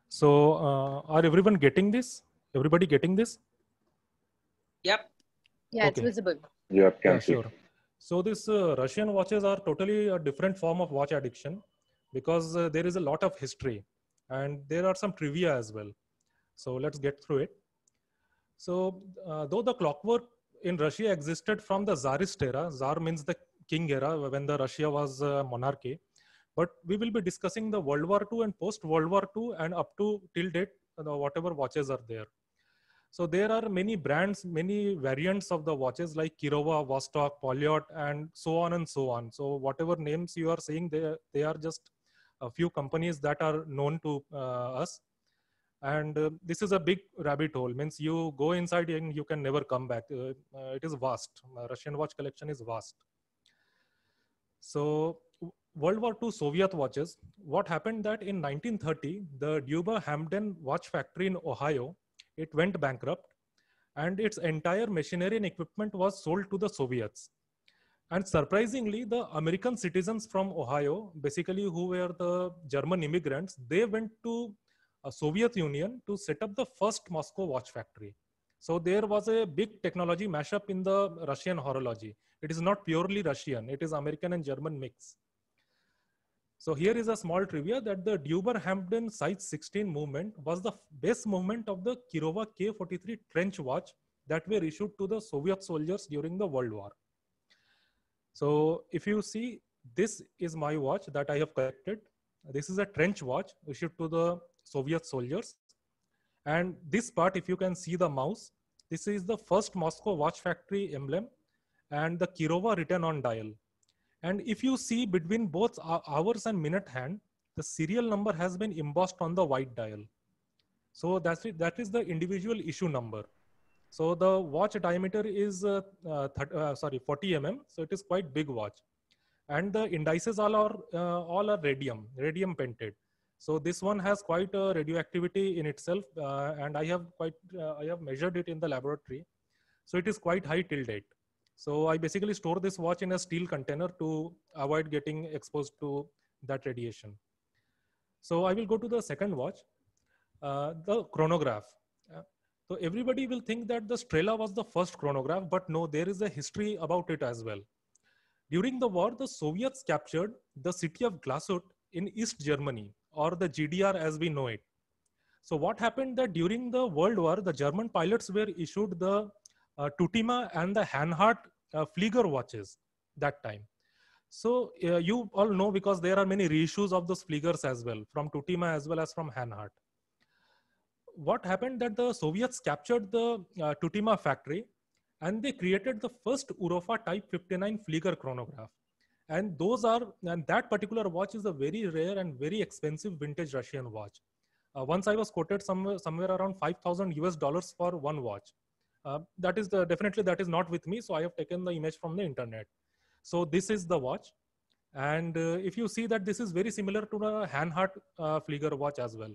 So, are everyone getting this? Everybody getting this? Yep. Yeah, it's Okay. visible. Yeah, Yeah, can see. sure. So this Russian watches are totally a different form of watch addiction because there is a lot of history and there are some trivia as well. So let's get through it. So though the clockwork in Russia existed from the Tsarist era, Tsar means the king era when the Russia was monarchy, but we will be discussing the World War II and post World War II and up to till date, whatever watches are there. So there are many brands, many variants of the watches like Kirova, Vostok, Polyot, and so on and so on. So whatever names you are saying, they are just a few companies that are known to us. And this is a big rabbit hole, means you go inside and you can never come back. It is vast. Russian watch collection is vast. So World War II Soviet watches, what happened that in 1930, the Duber Hamden watch factory in Ohio, it went bankrupt and its entire machinery and equipment was sold to the Soviets. And surprisingly, the American citizens from Ohio, basically who were the German immigrants, they went to Soviet Union to set up the first Moscow watch factory. So there was a big technology mashup in the Russian horology. It is not purely Russian, it is American and German mix. So here is a small trivia that the Duber-Hampton size 16 movement was the base movement of the Kirova K43 trench watch that were issued to the Soviet soldiers during the World War. So if you see, this is my watch that I have collected. This is a trench watch issued to the Soviet soldiers. And this part, if you can see the mouse, this is the first Moscow watch factory emblem and the Kirova written on dial. And if you see between both hours and minute hand, the serial number has been embossed on the white dial. So that is the individual issue number. So the watch diameter is 40 mm. So it is quite big watch. And the indices all are radium painted. So this one has quite a radioactivity in itself. And I have measured it in the laboratory. So it is quite high till date. So I basically store this watch in a steel container to avoid getting exposed to that radiation. So I will go to the second watch, the chronograph. So everybody will think that the Strela was the first chronograph, but no, there is a history about it as well. During the war, the Soviets captured the city of Glasut in East Germany, or the GDR as we know it. So what happened that during the World War, the German pilots were issued the Tutima and the Hanhardt Flieger watches that time. So you all know because there are many reissues of those Fliegers as well, from Tutima as well as from Hanhardt. What happened that the Soviets captured the Tutima factory and they created the first Urofa Type 59 Flieger chronograph. And that particular watch is a very rare and very expensive vintage Russian watch. Once I was quoted somewhere around 5,000 US dollars for one watch. Definitely that is not with me. So I have taken the image from the internet. So this is the watch. And if you see that this is very similar to the Hanhardt Flieger watch as well.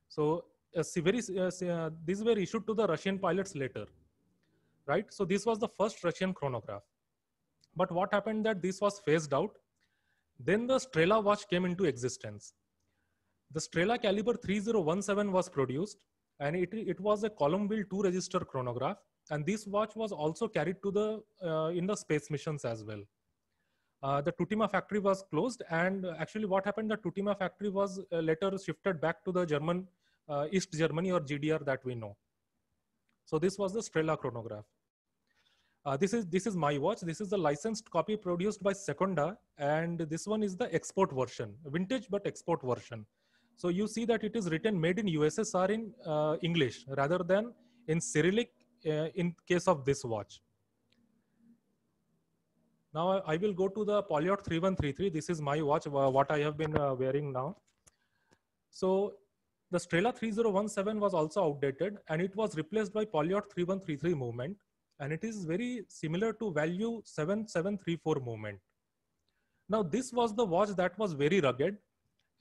So these were issued to the Russian pilots later, right? So this was the first Russian chronograph. But what happened that this was phased out. Then the Strela watch came into existence. The Strela caliber 3017 was produced, and it was a column wheel 2-register chronograph. And this watch was also carried to the in the space missions as well. The Tutima factory was closed, and actually what happened, the Tutima factory was later shifted back to the German East Germany or GDR that we know. So this was the Strela chronograph. This is my watch. This is the licensed copy produced by Seconda, and this one is the export version, vintage but export version. So you see that it is written made in USSR in English rather than in Cyrillic in case of this watch. Now I will go to the Polyot 3133. This is my watch, what I have been wearing now. So the Strela 3017 was also outdated and it was replaced by Polyot 3133 movement. And it is very similar to value 7734 movement. Now this was the watch that was very rugged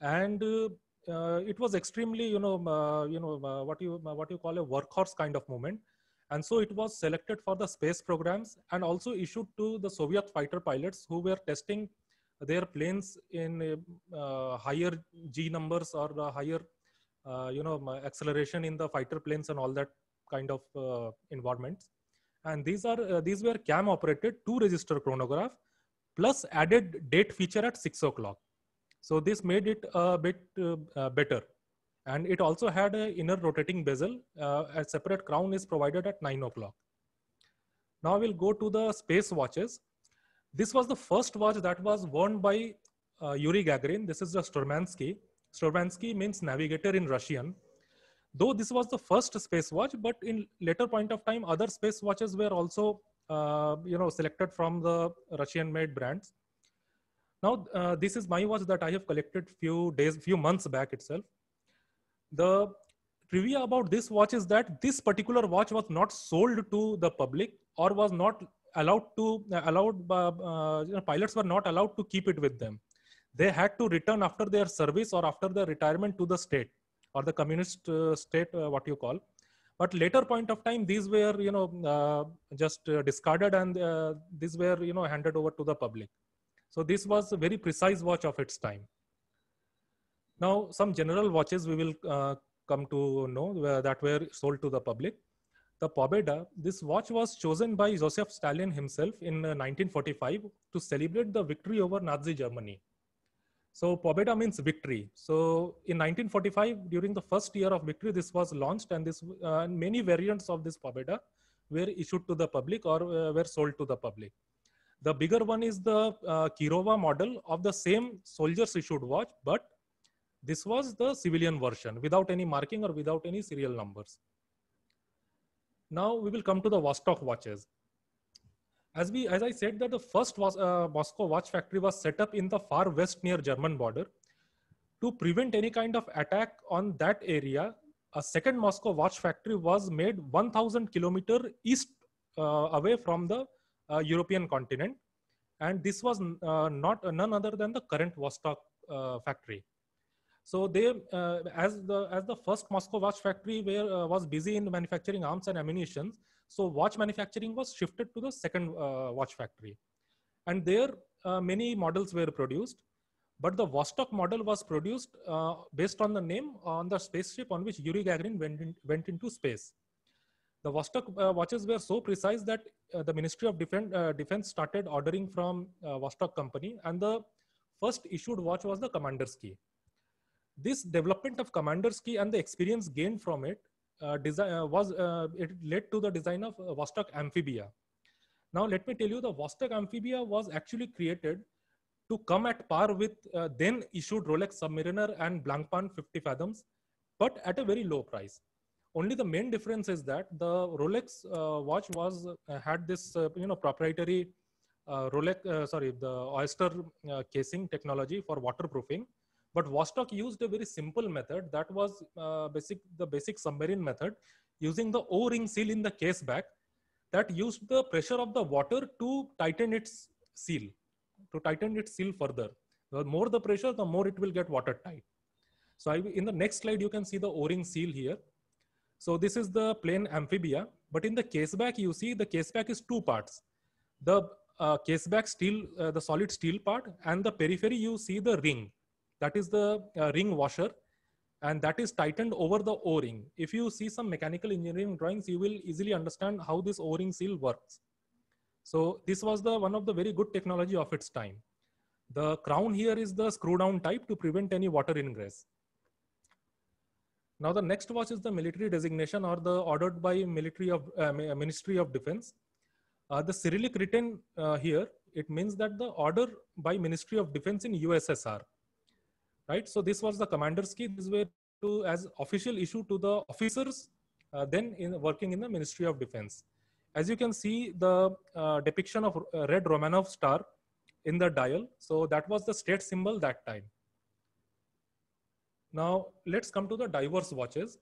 and it was extremely, what you call a workhorse kind of movement. And so it was selected for the space programs and also issued to the Soviet fighter pilots who were testing their planes in higher G numbers or higher acceleration in the fighter planes and all that kind of environments. And these were cam operated 2-register chronograph plus added date feature at 6 o'clock. So this made it a bit better. And it also had an inner rotating bezel. A separate crown is provided at 9 o'clock. Now we'll go to the space watches. This was the first watch that was worn by Yuri Gagarin. This is the Sturmansky. Sturmansky means navigator in Russian. Though this was the first space watch, but in later point of time, other space watches were also selected from the Russian-made brands. Now, this is my watch that I have collected few months back itself. The trivia about this watch is that this particular watch was not sold to the public or was not pilots were not allowed to keep it with them. They had to return after their service or after their retirement to the state or the communist state, what you call. But later point of time, these were just discarded, and these were handed over to the public. So this was a very precise watch of its time. Now, some general watches we will come to know that were sold to the public. The Pobeda, this watch was chosen by Joseph Stalin himself in 1945 to celebrate the victory over Nazi Germany. So Pobeda means victory. So in 1945, during the first year of victory, this was launched, and many variants of this Pobeda were issued to the public or were sold to the public. The bigger one is the Kirova model of the same soldiers issued watch, but this was the civilian version without any marking or without any serial numbers. Now we will come to the Vostok watches. As I said that the first Moscow watch factory was set up in the far west near German border. To prevent any kind of attack on that area, a second Moscow watch factory was made 1,000 kilometers east away from the European continent. And this was none other than the current Vostok factory. So they, as the first Moscow watch factory was busy in manufacturing arms and ammunition, so watch manufacturing was shifted to the second watch factory. And there many models were produced, but the Vostok model was produced based on the name on the spaceship on which Yuri Gagarin went into space. The Vostok watches were so precise that the Ministry of Defense started ordering from Vostok company, and the first issued watch was the Commander's Key. This development of Commander's Key and the experience gained from it it led to the design of Vostok Amphibia. Now let me tell you, the Vostok Amphibia was actually created to come at par with then issued Rolex Submariner and Blancpain 50 fathoms, but at a very low price. Only the main difference is that the Rolex watch had this proprietary the Oyster casing technology for waterproofing. But Vostok used a very simple method that was the basic submarine method, using the O-ring seal in the case back that used the pressure of the water to tighten its seal, further. The more the pressure, the more it will get watertight. So in the next slide, you can see the O-ring seal here. So this is the plain Amphibia, but in the case back, you see the case back is two parts. The case back steel, the solid steel part, and the periphery, you see the ring. That is the ring washer, and that is tightened over the O-ring. If you see some mechanical engineering drawings, you will easily understand how this O-ring seal works. So this was one of the very good technology of its time. The crown here is the screw down type to prevent any water ingress. Now the next watch is the military designation, or the ordered by Ministry of Defense. The Cyrillic written here, it means that the order by Ministry of Defense in USSR. Right, so this was the Commander's Key. This were as official issue to the officers then working in the Ministry of Defense. As you can see, the depiction of red Romanov star in the dial. So that was the state symbol that time. Now let's come to the diverse watches.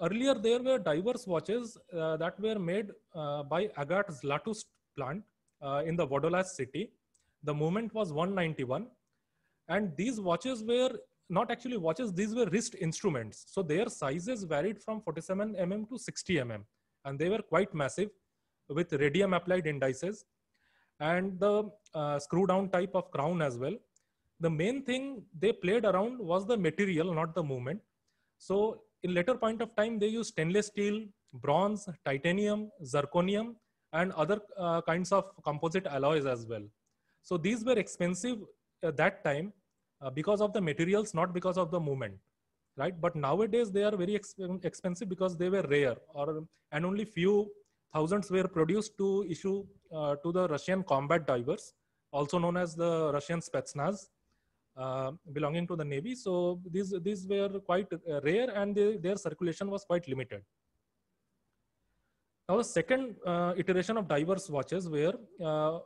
Earlier there were diverse watches that were made by Agat Zlatust plant in the Vodolaz city. The movement was 191. And these watches were not actually watches, these were wrist instruments. So their sizes varied from 47 mm to 60 mm. And they were quite massive with radium applied indices and the screw down type of crown as well. The main thing they played around was the material, not the movement. So in later point of time, they used stainless steel, bronze, titanium, zirconium, and other kinds of composite alloys as well. So these were expensive at that time because of the materials, not because of the movement, right? But nowadays they are very expensive because they were rare, and only few thousands were produced to issue to the Russian combat divers, also known as the Russian Spetsnaz, belonging to the Navy. So these were quite rare, and their circulation was quite limited. Now the second iteration of divers watches were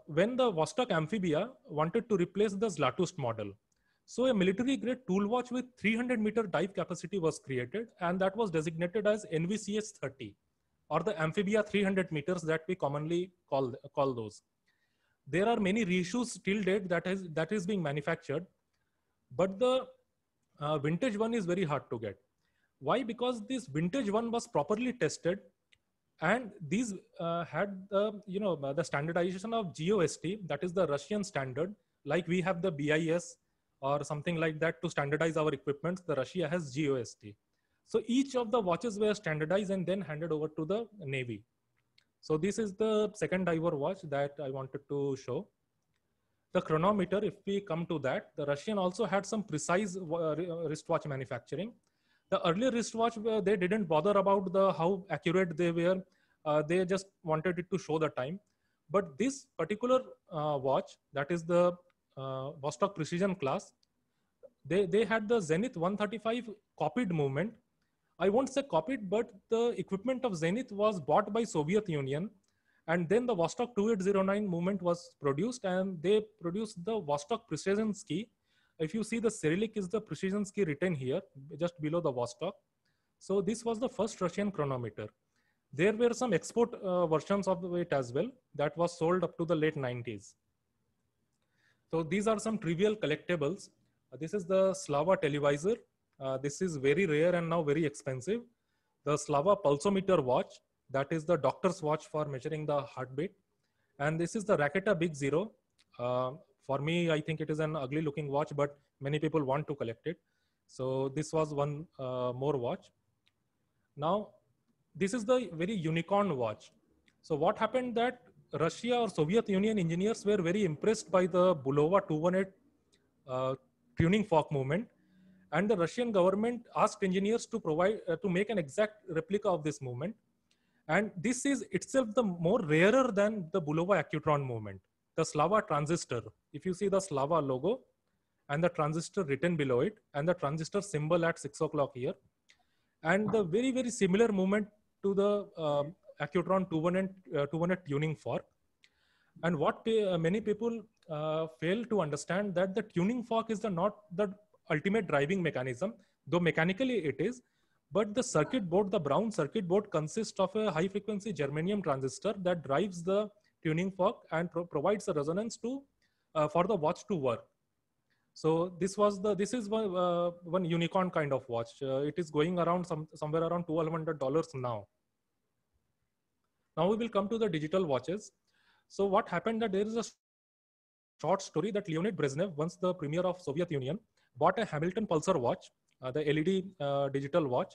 when the Vostok Amphibia wanted to replace the Zlatust model. So a military grade tool watch with 300-meter dive capacity was created, and that was designated as NVCS 30, or the Amphibia 300 meters that we commonly call those. There are many reissues till date that is being manufactured, but the vintage one is very hard to get. Why? Because this vintage one was properly tested, and these had the standardization of GOST, that is the Russian standard. Like we have the BIS or something like that to standardize our equipment, the Russia has GOST. So each of the watches were standardized and then handed over to the Navy. So this is the second diver watch that I wanted to show. The chronometer, if we come to that, the Russian also had some precise wristwatch manufacturing. The earlier wristwatch, they didn't bother about how accurate they were. They just wanted it to show the time. But this particular watch, that is the Vostok Precision class, they had the Zenith 135 copied movement. I won't say copied, but the equipment of Zenith was bought by Soviet Union. And then the Vostok 2809 movement was produced, and they produced the Vostok Precision Ski. If you see, the Cyrillic is the Precision Ski written here, just below the Vostok. So this was the first Russian chronometer. There were some export versions of it as well that was sold up to the late 90s. So these are some trivial collectibles. This is the Slava televisor. This is very rare and now very expensive. The Slava pulsometer watch, that is the doctor's watch for measuring the heartbeat. And this is the Raketa Big Zero. For me, I think it is an ugly looking watch, but many people want to collect it. So this was one more watch. Now, this is the very unicorn watch. So what happened that Russia or Soviet Union engineers were very impressed by the Bulova 218 tuning fork movement. And the Russian government asked engineers to provide to make an exact replica of this movement. And this is itself the more rarer than the Bulova Accutron movement. The Slava transistor, if you see the Slava logo and the transistor written below it and the transistor symbol at 6 o'clock here, and the very, very similar movement to the Accutron 218 tuning fork. And what many people fail to understand, that the tuning fork is not the ultimate driving mechanism, though mechanically it is, but the circuit board, the brown circuit board, consists of a high frequency germanium transistor that drives the tuning fork and provides a resonance to for the watch to work. So this is one unicorn kind of watch. It is going around somewhere around $1,200 now. Now we will come to the digital watches. So what happened, that there is a short story that Leonid Brezhnev, once the premier of Soviet Union, bought a Hamilton Pulsar watch, the LED digital watch,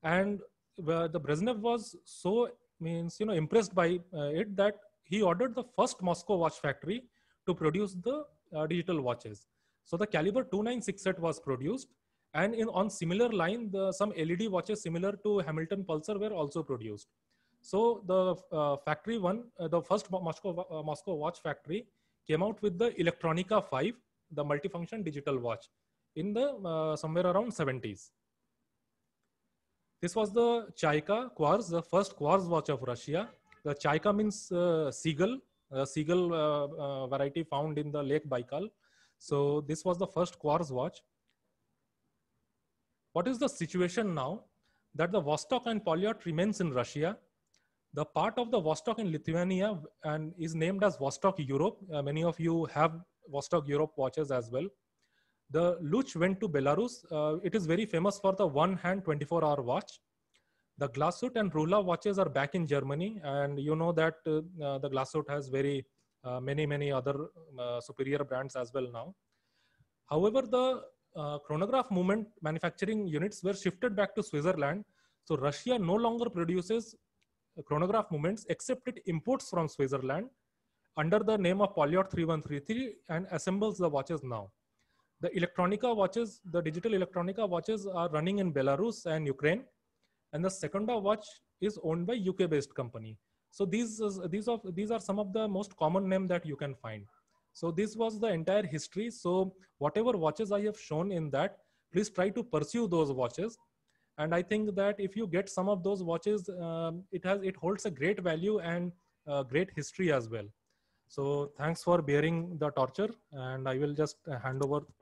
and the Brezhnev was so impressed by it that he ordered the first Moscow watch factory to produce the digital watches. So the caliber 2968 was produced, and on similar line, some LED watches similar to Hamilton Pulsar were also produced. So the factory one, the first Moscow watch factory, came out with the Electronica 5, the multifunction digital watch, in the somewhere around 70s. This was the Chaika quartz, the first quartz watch of Russia. The Chaika means seagull, seagull variety found in the Lake Baikal. So this was the first quartz watch. What is the situation now? That the Vostok and Polyot remains in Russia. The part of the Vostok in Lithuania and is named as Vostok Europe. Many of you have Vostok Europe watches as well. The Luch went to Belarus. It is very famous for the one-hand 24-hour watch. The Glashütte and Rula watches are back in Germany, and you know that the Glashütte has many other superior brands as well now. However, the chronograph movement manufacturing units were shifted back to Switzerland. So Russia no longer produces chronograph movements except it imports from Switzerland under the name of Polyot 3133 and assembles the watches now. The Electronica watches, the digital Electronica watches are running in Belarus and Ukraine, and the Secunda watch is owned by UK-based company. So these are some of the most common names that you can find. So this was the entire history. So whatever watches I have shown in that, please try to pursue those watches. And I think that if you get some of those watches, it holds a great value and great history as well. So thanks for bearing the torture, and I will just hand over to